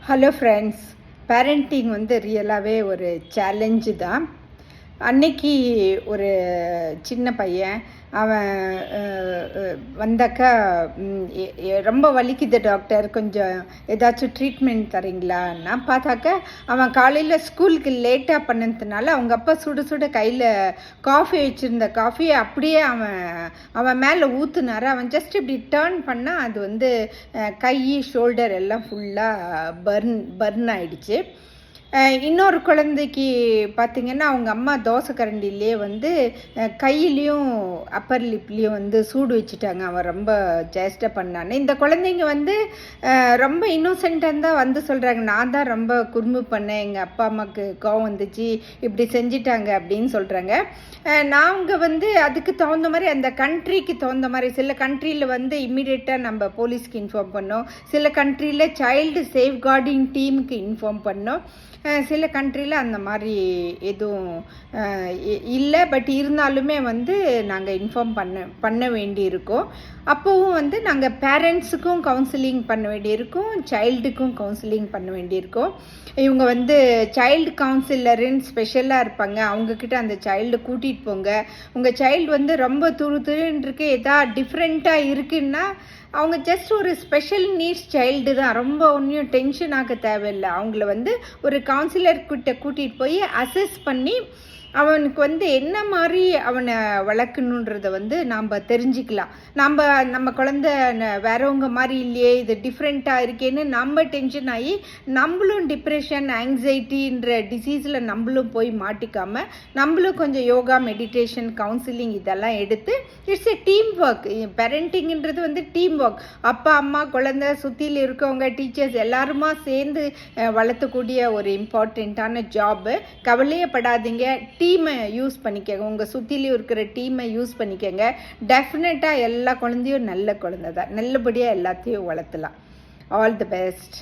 Hello friends, parenting ரியலாகவே ஒரு challenge தான். அன்னைக்கு ஒரு சின்ன பையன் அவன் வந்தாக்கா ரொம்ப வலிக்குது டாக்டர், கொஞ்சம் ஏதாச்சும் ட்ரீட்மெண்ட் தரீங்களான்னா பார்த்தாக்க அவன் காலையில் ஸ்கூலுக்கு லேட்டாக பண்ணதுனால அவங்க அப்பா சுட சுட கையில் காஃபி வச்சுருந்த காஃபியை அப்படியே அவன் மேலே ஊற்றுனாரு. அவன் ஜஸ்ட் இப்படி டேர்ன் பண்ணால் அது கை ஷோல்டர் எல்லாம் ஃபுல்லாக பர்ன் ஆயிடுச்சு. இன்னொரு குழந்தைக்கு பார்த்திங்கன்னா அவங்க அம்மா தோசை கரண்டிலே கையிலையும் அப்பர் லிப்லேயும் சூடு வச்சுட்டாங்க. அவன் ரொம்ப சேஷ்டை பண்ணான்னு. இந்த குழந்தைங்க ரொம்ப இன்னோசென்ட்டாக தான் சொல்கிறாங்க, நான் தான் ரொம்ப குறும்பு பண்ணேன், எங்கள் அப்பா அம்மாவுக்கு கோவம் வந்துச்சு, இப்படி செஞ்சிட்டாங்க அப்படின்னு சொல்கிறாங்க. நாங்கள் அதுக்கு தகுந்த மாதிரி அந்த கண்ட்ரிக்கு தகுந்த மாதிரி சில கண்ட்ரியில் இம்மிடியேட்டாக நம்ம போலீஸ்க்கு இன்ஃபார்ம் பண்ணோம், சில கண்ட்ரியில் சைல்டு சேஃப்கார்டிங் டீமுக்கு இன்ஃபார்ம் பண்ணோம், சில கண்ட்ரியில் அந்த மாதிரி எதுவும் இல்லை. பட் இருந்தாலுமே நாங்கள் இன்ஃபார்ம் பண்ண வேண்டியிருக்கோம். அப்போவும் நாங்கள் பேரண்ட்ஸுக்கும் கவுன்சிலிங் பண்ண வேண்டியிருக்கும், சைல்டுக்கும் கவுன்சிலிங் பண்ண வேண்டியிருக்கோம். இவங்க சைல்டு கவுன்சிலருன்னு ஸ்பெஷலாக இருப்பாங்க, அவங்கக்கிட்ட அந்த சைல்டு கூட்டிகிட்டு போங்க. உங்கள் சைல்டு ரொம்ப துருன்னு இருக்கு, எதாவது டிஃப்ரெண்ட்டாக இருக்குன்னா அவங்க ஜஸ்ட் ஒரு ஸ்பெஷல் நீட்ஸ் சைல்டு தான், ரொம்ப ஒன்றும் டென்ஷன் ஆக தேவையில்லை. அவங்கள ஒரு கவுன்சிலர்கிட்ட கூட்டிகிட்டு போய் அசஸ் பண்ணி அவனுக்கு என்ன மாதிரி அவனை வளர்க்கணுன்றதை நாம் தெரிஞ்சுக்கலாம். நம்ம குழந்தை வேறவங்க மாதிரி இல்லையே, இது டிஃப்ரெண்ட்டாக இருக்கேன்னு நம்ம டென்ஷன் ஆகி நம்மளும் டிப்ரெஷன் ஆங்ஸைட்டின்ற டிசீஸில் நம்மளும் போய் மாட்டிக்காமல் நம்மளும் கொஞ்சம் யோகா, மெடிடேஷன், கவுன்சிலிங் இதெல்லாம் எடுத்து இட்ஸ் எ டீம் ஒர்க். பேரண்டிங்கிறது டீம் ஒர்க். அப்பா அம்மா குழந்தை சுற்றியில் இருக்கவங்க டீச்சர்ஸ் எல்லாருமா சேர்ந்து வளர்த்தக்கூடிய ஒரு இம்பார்ட்டண்ட்டான ஜாப்பு. கவலையப்படாதீங்க, டீமை யூஸ் பண்ணிக்கோங்க, உங்கள் சுற்றிலையும் இருக்கிற டீமை யூஸ் பண்ணிக்கோங்க. டெஃபினட்டாக எல்லா குழந்தையும் நல்ல குழந்தை தான், நல்லபடியாக எல்லாத்தையும் வளர்த்தலாம். All the best.